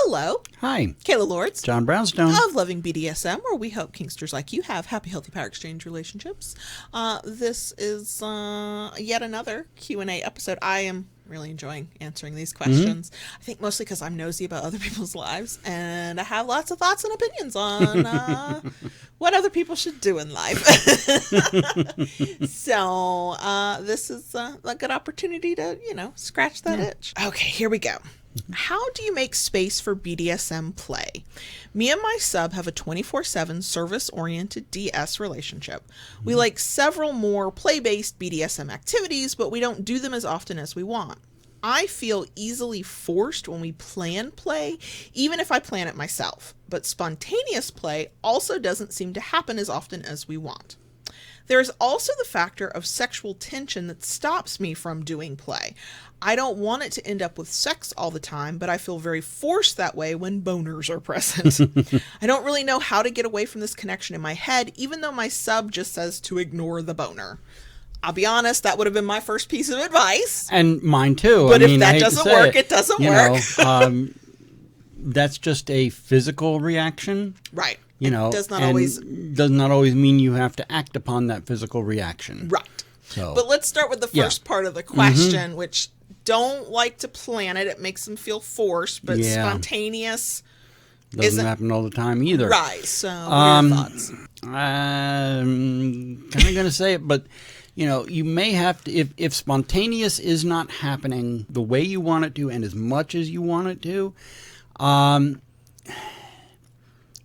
Hello. Hi. Kayla Lords. John Brownstone. Of Loving BDSM, where we help kinksters like you have happy, healthy power exchange relationships. This is yet another Q&A episode. I am really enjoying answering these questions. I think mostly because I'm nosy about other people's lives, and I have lots of thoughts and opinions on what other people should do in life. So this is a good opportunity to, scratch that itch. Okay, here we go. How do you make space for BDSM play? Me and my sub have a 24/7 service-oriented DS relationship. We like several more play-based BDSM activities, but we don't do them as often as we want. I feel easily forced when we plan play, even if I plan it myself. But spontaneous play also doesn't seem to happen as often as we want. There is also the factor of sexual tension that stops me from doing play. I don't want it to end up with sex all the time, but I feel very forced that way when boners are present. I don't really know how to get away from this connection in my head, even though my sub just says to ignore the boner. I'll be honest, that would have been my first piece of advice. And mine too. But if that doesn't work, it doesn't work. That's just a physical reaction. Right. It does not always mean you have to act upon that physical reaction. Right. So, but let's start with the first part of the question, which don't like to plan it. It makes them feel forced, but spontaneous doesn't happen all the time either. Right. So, what are your thoughts? I'm kind of going to say it, but you may have to, if spontaneous is not happening the way you want it to and as much as you want it to,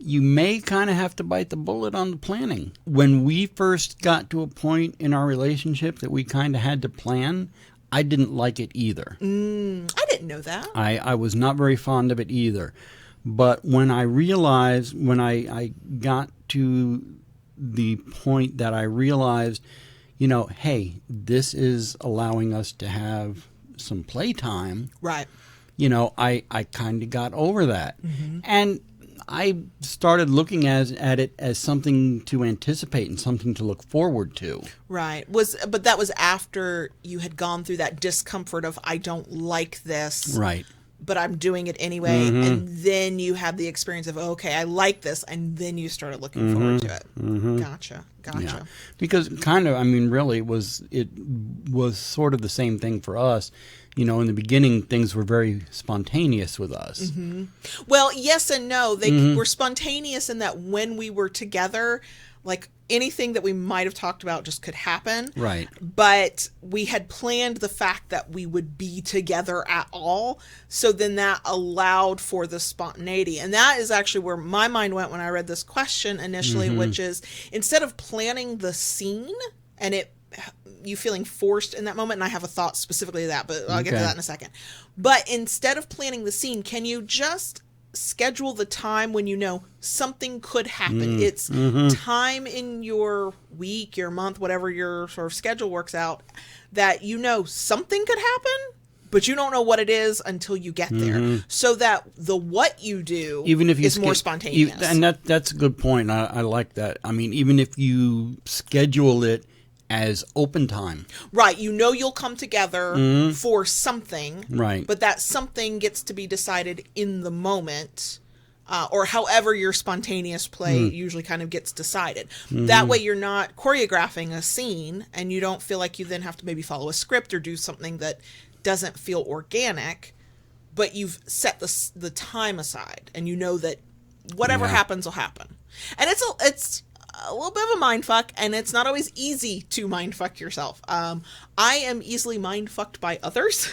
you may kind of have to bite the bullet on the planning. When we first got to a point in our relationship that we kind of had to plan, I didn't like it either. I didn't know that. I was not very fond of it either. But when I got to the point that I realized, hey, this is allowing us to have some playtime. Right. I kind of got over that. Mm-hmm. And I started looking at it as something to anticipate and something to look forward to. Right. But that was after you had gone through that discomfort of, I don't like this. Right. But I'm doing it anyway. Mm-hmm. And then you had the experience of, okay, I like this. And then you started looking forward to it. Mm-hmm. Gotcha. Yeah. Because really, it was sort of the same thing for us. In the beginning, things were very spontaneous with us. Mm-hmm. Well, yes and no. They were spontaneous in that when we were together, like anything that we might have talked about just could happen. Right. But we had planned the fact that we would be together at all. So then that allowed for the spontaneity. And that is actually where my mind went when I read this question initially, which is instead of planning the scene and you feeling forced in that moment, and I have a thought specifically to that, but I'll get to that in a second. But instead of planning the scene, can you just schedule the time when something could happen? It's time in your week, your month, whatever your sort of schedule works out, that something could happen, but you don't know what it is until you get there. So that the what you do is more spontaneous. And that's a good point. I like that. Even if you schedule it as open time. Right. You'll come together for something. Right. But that something gets to be decided in the moment, or however your spontaneous play usually kind of gets decided. That way you're not choreographing a scene and you don't feel like you then have to maybe follow a script or do something that doesn't feel organic, but you've set the time aside and that whatever happens will happen. And it's a little bit of a mind fuck, and it's not always easy to mind fuck yourself. I am easily mind fucked by others,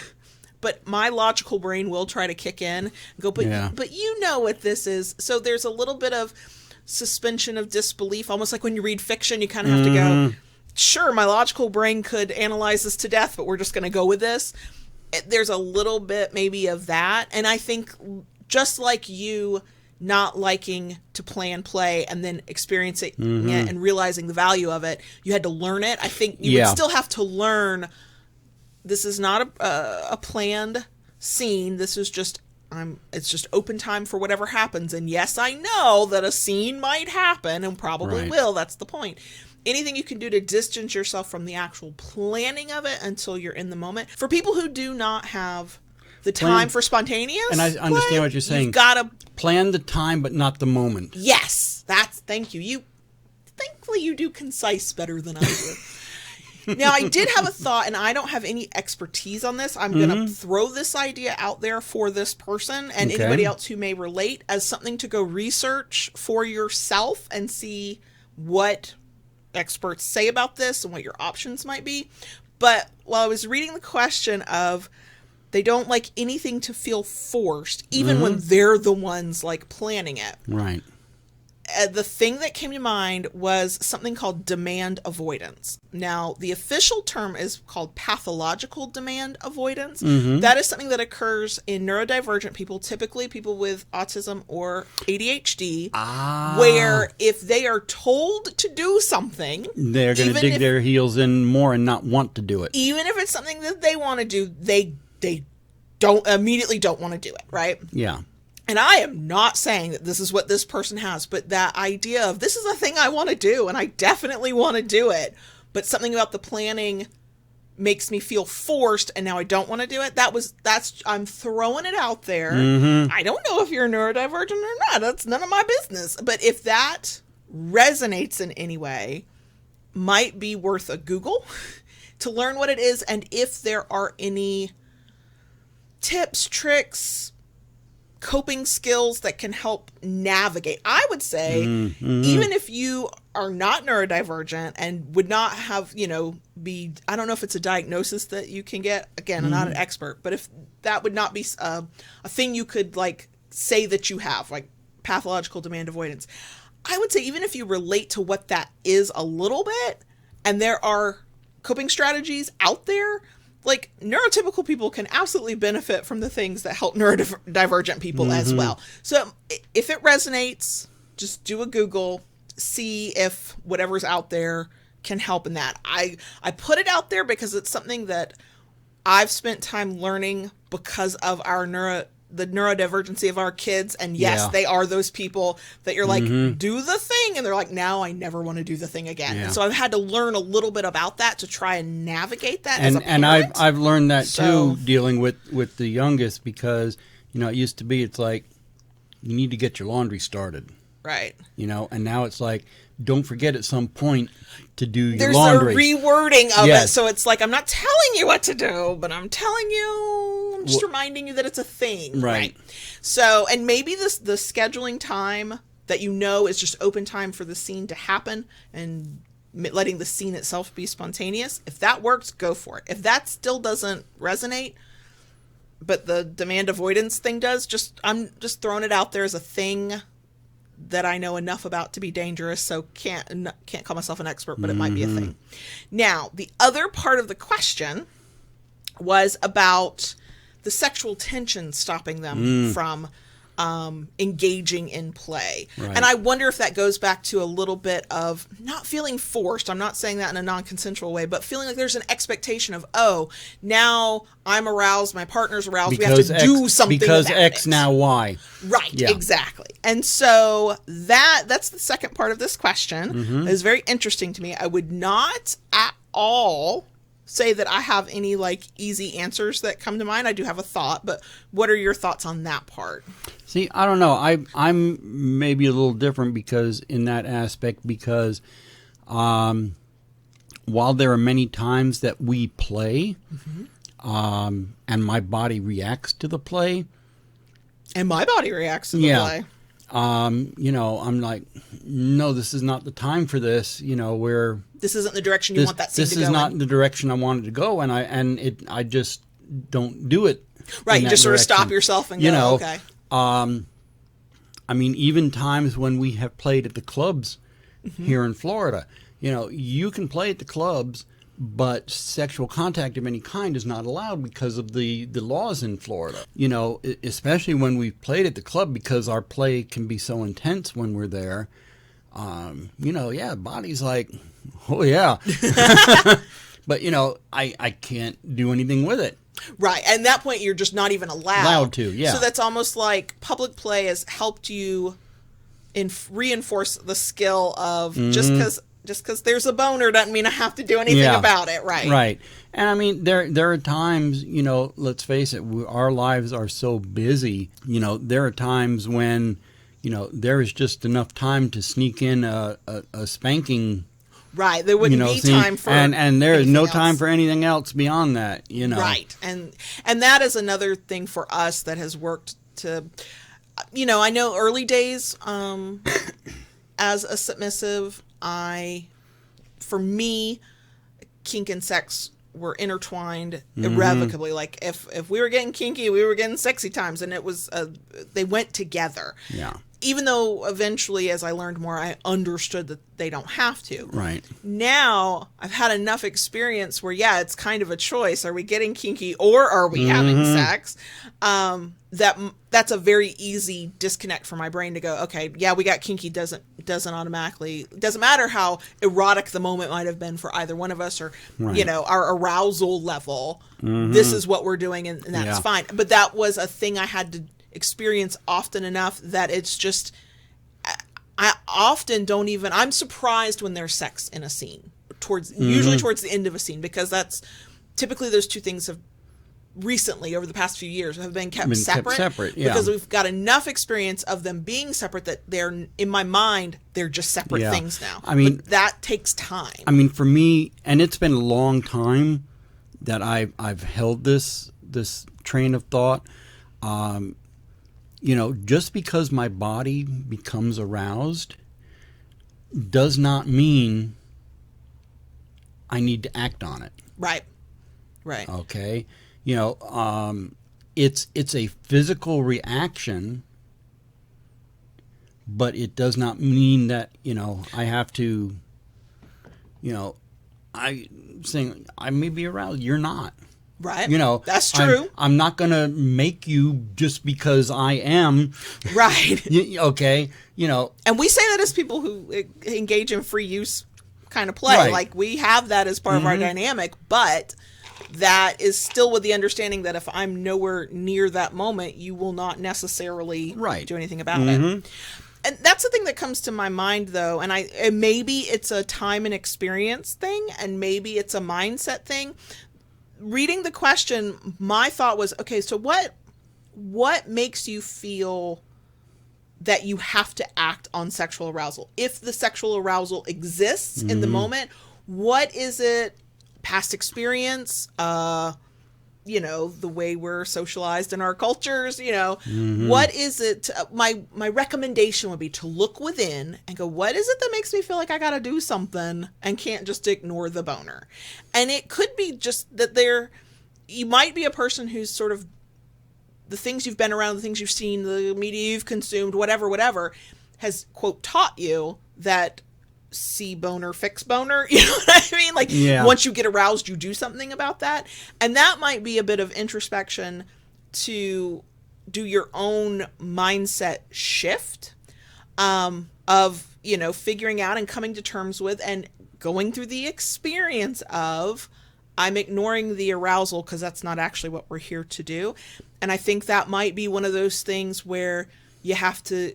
but my logical brain will try to kick in and go, but you know what this is. So there's a little bit of suspension of disbelief, almost like when you read fiction, you kind of have to go, sure, my logical brain could analyze this to death, but we're just going to go with this. There's a little bit maybe of that. And I think just like you not liking to plan play and then experiencing it and realizing the value of it, you had to learn it. I think you would still have to learn this is not a planned scene. This is just it's just open time for whatever happens. And yes, I know that a scene might happen and probably will. That's the point. Anything you can do to distance yourself from the actual planning of it until you're in the moment. For people who do not have the time for spontaneous. And I understand what you're saying. You've got to plan the time, but not the moment. Yes, thank you. Thankfully, you do concise better than I do. Now, I did have a thought, and I don't have any expertise on this. I'm going to throw this idea out there for this person and anybody else who may relate as something to go research for yourself and see what experts say about this and what your options might be. But while I was reading the question of they don't like anything to feel forced, even when they're the ones like planning it. Right. The thing that came to mind was something called demand avoidance. Now, the official term is called pathological demand avoidance. That is something that occurs in neurodivergent people, typically people with autism or ADHD, where if they are told to do something, they're going to dig their heels in more and not want to do it. Even if it's something that they want to do, they don't want to do it, right? Yeah. And I am not saying that this is what this person has, but that idea of this is a thing I want to do and I definitely want to do it, but something about the planning makes me feel forced and now I don't want to do it. I'm throwing it out there. I don't know if you're neurodivergent or not. That's none of my business. But if that resonates in any way, might be worth a Google to learn what it is and if there are any tips, tricks, coping skills that can help navigate. I would say, even if you are not neurodivergent and would not have, I don't know if it's a diagnosis that you can get. Again, I'm not an expert, but if that would not be a thing you could like say that you have, like pathological demand avoidance, I would say even if you relate to what that is a little bit, and there are coping strategies out there, like neurotypical people can absolutely benefit from the things that help neurodivergent people as well. So if it resonates, just do a Google, see if whatever's out there can help in that. I put it out there because it's something that I've spent time learning because of the neurodivergency of our kids. And yes, they are those people that you're like, do the thing. And they're like, now I never want to do the thing again. Yeah. And so I've had to learn a little bit about that to try and navigate that as a parent. And I've learned that too, dealing with the youngest, because, it used to be, it's like, you need to get your laundry started. Right. And now it's like, don't forget at some point to do your laundry. There's a rewording of it. So it's like, I'm not telling you what to do, but I'm telling you, I'm just reminding you that it's a thing. Right. So, and maybe the scheduling time that is just open time for the scene to happen and letting the scene itself be spontaneous. If that works, go for it. If that still doesn't resonate, but the demand avoidance thing does, I'm just throwing it out there as a thing that I know enough about to be dangerous, so can't call myself an expert, but it might be a thing. Now, the other part of the question was about the sexual tension stopping them from engaging in play. Right. And I wonder if that goes back to a little bit of not feeling forced. I'm not saying that in a non-consensual way, but feeling like there's an expectation of, now I'm aroused, my partner's aroused, we have to do something because about X it. Now Y. Right, exactly. And so that's the second part of this question. It is very interesting to me. I would not at all say that I have any like easy answers that come to mind. I do have a thought, but what are your thoughts on that part? See, I don't know. I'm maybe a little different because in that aspect, because while there are many times that we play, and my body reacts to the play. And my body reacts to the play. I'm like, no, this is not the time for this. Where this isn't the direction you want that scene to go. This is not the direction I wanted to go, and I just don't do it. Right, you just sort of stop yourself and go, okay. I mean, even times when we have played at the clubs here in Florida, you can play at the clubs, but sexual contact of any kind is not allowed because of the laws in Florida. Especially when we've played at the club, because our play can be so intense when we're there. Body's like, oh yeah. But, I can't do anything with it. Right. And at that point, you're just not even allowed to, yeah. So that's almost like public play has helped you reinforce the skill of just just because there's a boner doesn't mean I have to do anything about it, right? Right. And I mean, there are times, let's face it, our lives are so busy. There are times when, there is just enough time to sneak in a spanking. Right. There wouldn't be time for and there is no else. time for anything else beyond that, Right. And that is another thing for us that has worked to, I know early days, as a submissive, for me, kink and sex were intertwined irrevocably. Like if we were getting kinky, we were getting sexy times, and it was they went together. Yeah. Even though eventually, as I learned more, I understood that they don't have to. Right. Now, I've had enough experience where, it's kind of a choice. Are we getting kinky or are we having sex? That's a very easy disconnect for my brain to go, okay, we got kinky doesn't automatically, doesn't matter how erotic the moment might have been for either one of us or, our arousal level. This is what we're doing and that's fine. But that was a thing I had to experience often enough that it's just, I often don't even, I'm surprised when there's sex in a scene usually towards the end of a scene, because that's typically those two things have recently over the past few years have been kept separate because we've got enough experience of them being separate that they're, in my mind, they're just separate things now. I mean, but that takes time. I mean, for me, and it's been a long time that I've held this train of thought. Just because my body becomes aroused does not mean I need to act on it. Right. Okay. It's a physical reaction, but it does not mean that, I have to, I may be aroused. You're not. Right. That's true. I'm not going to make you just because I am. Right. Okay. And we say that as people who engage in free use kind of play. Right. Like, we have that as part of our dynamic, but that is still with the understanding that if I'm nowhere near that moment, you will not necessarily do anything about it. And that's the thing that comes to my mind, though. And maybe it's a time and experience thing, and maybe it's a mindset thing. Reading the question, my thought was, okay, so what makes you feel that you have to act on sexual arousal? If the sexual arousal exists in the moment, what is it? Past experience, the way we're socialized in our cultures, what is it? My recommendation would be to look within and go, what is it that makes me feel like I got to do something and can't just ignore the boner? And it could be just that you might be a person who's sort of, the things you've been around, the things you've seen, the media you've consumed, whatever, has, quote, taught you that see boner, fix boner. You know what I mean? Like, once you get aroused, you do something about that. And that might be a bit of introspection to do your own mindset shift of, figuring out and coming to terms with and going through the experience of, I'm ignoring the arousal because that's not actually what we're here to do. And I think that might be one of those things where you have to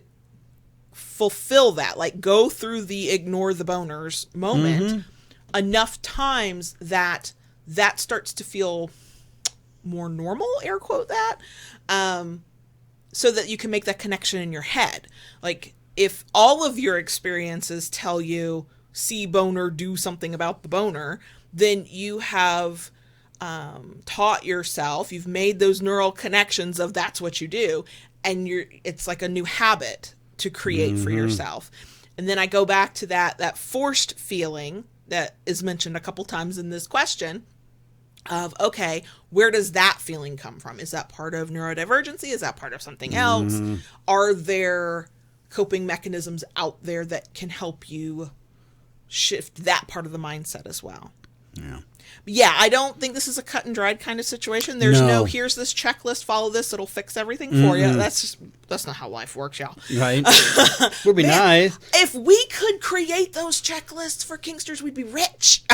fulfill that, like go through the ignore the boners moment enough times that starts to feel more normal, air quote that, so that you can make that connection in your head. Like, if all of your experiences tell you see boner, do something about the boner, then you have taught yourself, you've made those neural connections of that's what you do, and it's like a new habit to create for yourself. And then I go back to that forced feeling that is mentioned a couple times in this question of, okay, where does that feeling come from? Is that part of neurodivergency? Is that part of something else? Are there coping mechanisms out there that can help you shift that part of the mindset as well? Yeah. Yeah, I don't think this is a cut and dried kind of situation. There's no here's this checklist, follow this, it'll fix everything for you. That's not how life works, y'all. Right. Would be nice. If we could create those checklists for Kingsters, we'd be rich.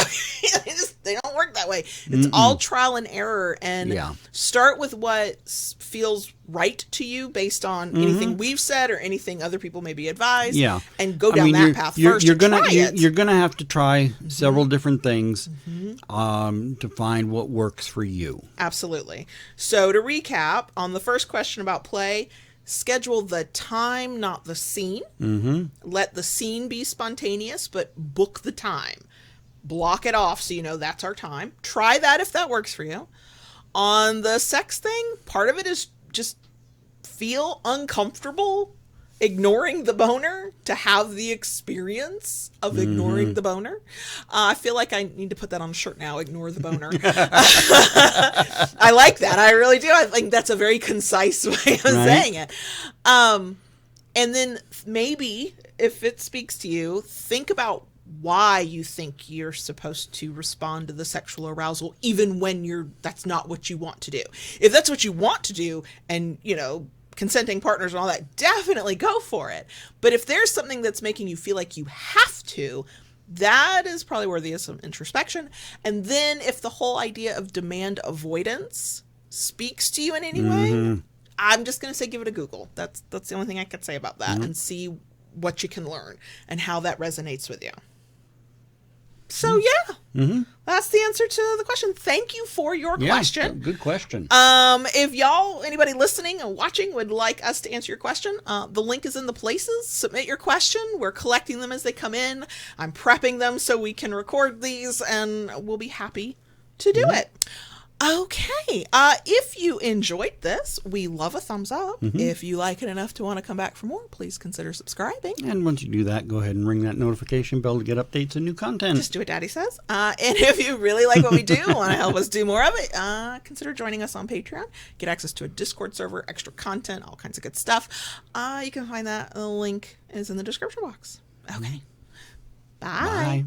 They don't work that way. It's all trial and error, and start with what feels right to you based on anything we've said or anything other people maybe advised. Yeah. And go down that path first. You're gonna have to try several different things to find what works for you. Absolutely. So to recap on the first question about play, schedule the time, not the scene. Let the scene be spontaneous, but book the time. Block it off so you know that's our time. Try that if that works for you. On the sex thing, part of it is just feel uncomfortable ignoring the boner to have the experience of ignoring the boner. I feel like I need to put that on a shirt now, ignore the boner. I like that. I really do. I think that's a very concise way of saying it. And then maybe if it speaks to you, think about why you think you're supposed to respond to the sexual arousal even when that's not what you want to do. If that's what you want to do and, consenting partners and all that, definitely go for it. But if there's something that's making you feel like you have to, that is probably worthy of some introspection. And then if the whole idea of demand avoidance speaks to you in any way, I'm just going to say give it a Google. That's the only thing I could say about that, and see what you can learn and how that resonates with you. So that's the answer to the question. Thank you for your question. Good question. If anybody listening and watching would like us to answer your question, the link is in the places. Submit your question. We're collecting them as they come in. I'm prepping them so we can record these, and we'll be happy to do it. Okay. If you enjoyed this, we love a thumbs up. If you like it enough to want to come back for more, please consider subscribing. And once you do that, go ahead and ring that notification bell to get updates and new content. Just do what Daddy says. And if you really like what we do, want to help us do more of it, consider joining us on Patreon. Get access to a Discord server, extra content, all kinds of good stuff. You can find that. The link is in the description box. Okay. Bye.